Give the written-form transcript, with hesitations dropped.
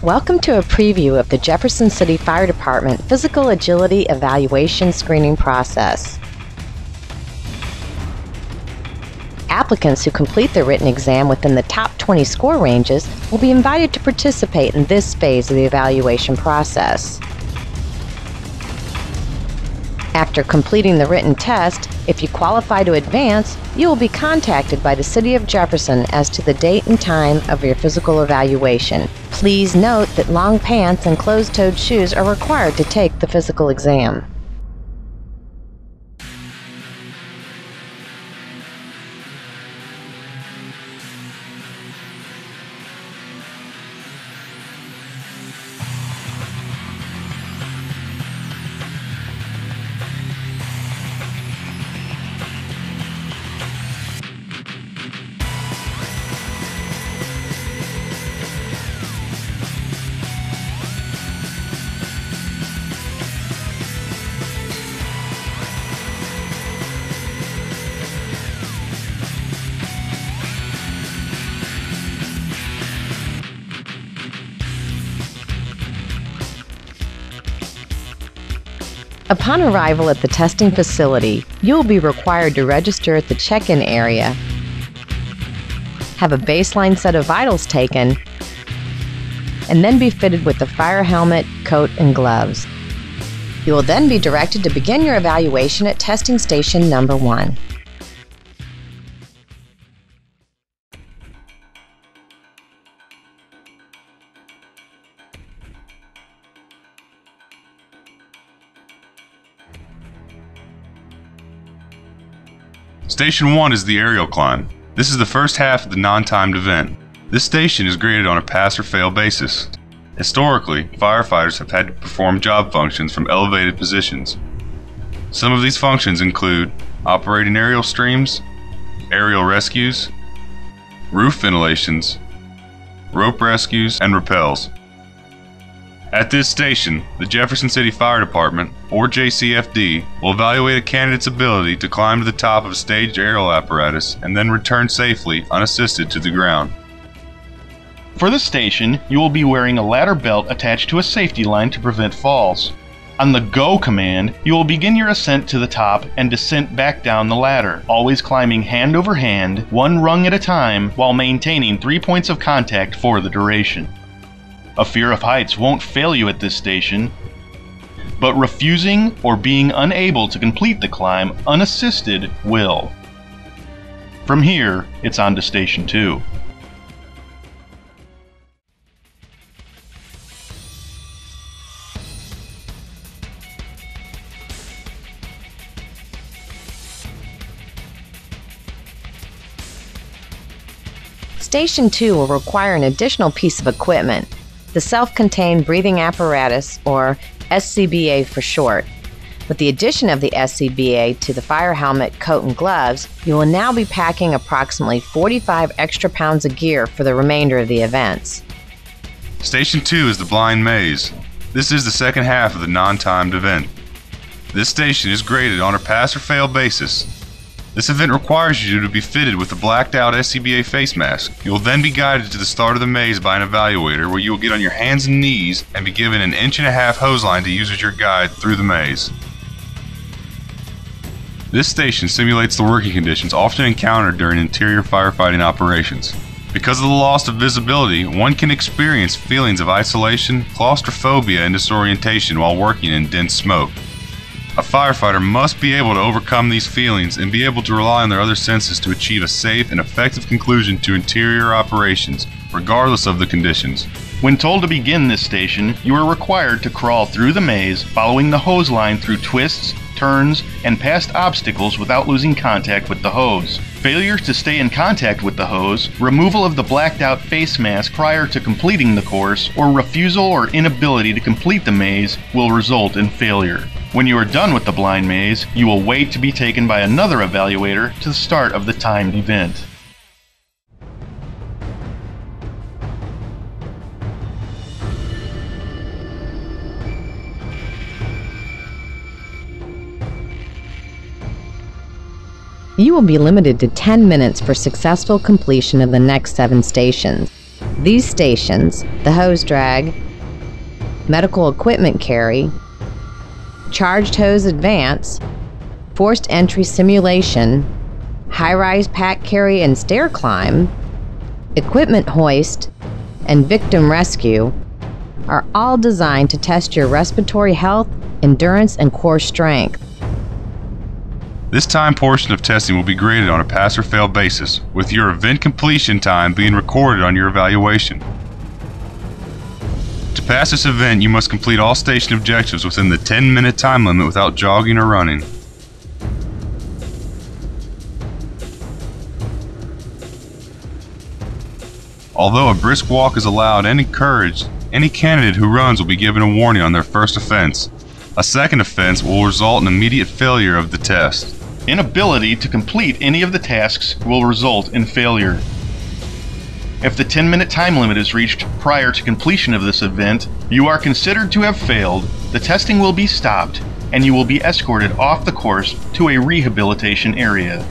Welcome to a preview of the Jefferson City Fire Department Physical Agility Evaluation Screening Process. Applicants who complete their written exam within the top 20 score ranges will be invited to participate in this phase of the evaluation process. After completing the written test, if you qualify to advance, you will be contacted by the City of Jefferson as to the date and time of your physical evaluation. Please note that long pants and closed-toed shoes are required to take the physical exam. Upon arrival at the testing facility, you will be required to register at the check-in area, have a baseline set of vitals taken, and then be fitted with the fire helmet, coat, and gloves. You will then be directed to begin your evaluation at testing station number 1. Station 1 is the aerial climb. This is the first half of the non-timed event. This station is graded on a pass or fail basis. Historically, firefighters have had to perform job functions from elevated positions. Some of these functions include operating aerial streams, aerial rescues, roof ventilations, rope rescues, and rappels. At this station, the Jefferson City Fire Department, or JCFD, will evaluate a candidate's ability to climb to the top of a staged aerial apparatus and then return safely, unassisted, to the ground. For this station, you will be wearing a ladder belt attached to a safety line to prevent falls. On the GO command, you will begin your ascent to the top and descent back down the ladder, always climbing hand over hand, one rung at a time, while maintaining 3 points of contact for the duration. A fear of heights won't fail you at this station, but refusing or being unable to complete the climb unassisted will. From here, it's on to Station 2. Station 2 will require an additional piece of equipment, the self-contained breathing apparatus, or SCBA for short. With the addition of the SCBA to the fire helmet, coat, and gloves, you will now be packing approximately 45 extra pounds of gear for the remainder of the events. Station 2 is the blind maze. This is the second half of the non-timed event. This station is graded on a pass or fail basis. This event requires you to be fitted with a blacked-out SCBA face mask. You will then be guided to the start of the maze by an evaluator, where you will get on your hands and knees and be given an 1.5-inch hose line to use as your guide through the maze. This station simulates the working conditions often encountered during interior firefighting operations. Because of the loss of visibility, one can experience feelings of isolation, claustrophobia, and disorientation while working in dense smoke. A firefighter must be able to overcome these feelings and be able to rely on their other senses to achieve a safe and effective conclusion to interior operations, regardless of the conditions. When told to begin this station, you are required to crawl through the maze, following the hose line through twists, turns, and past obstacles without losing contact with the hose. Failure to stay in contact with the hose, removal of the blacked-out face mask prior to completing the course, or refusal or inability to complete the maze will result in failure. When you are done with the blind maze, you will wait to be taken by another evaluator to the start of the timed event. You will be limited to 10 minutes for successful completion of the next 7 stations. These stations, the hose drag, medical equipment carry, charged hose advance, forced entry simulation, high-rise pack carry and stair climb, equipment hoist, and victim rescue, are all designed to test your respiratory health, endurance, and core strength. This time portion of testing will be graded on a pass or fail basis, with your event completion time being recorded on your evaluation. To pass this event, you must complete all station objectives within the 10-minute time limit without jogging or running. Although a brisk walk is allowed and encouraged, any candidate who runs will be given a warning on their first offense. A second offense will result in immediate failure of the test. Inability to complete any of the tasks will result in failure. If the 10-minute time limit is reached prior to completion of this event, you are considered to have failed, the testing will be stopped, and you will be escorted off the course to a rehabilitation area.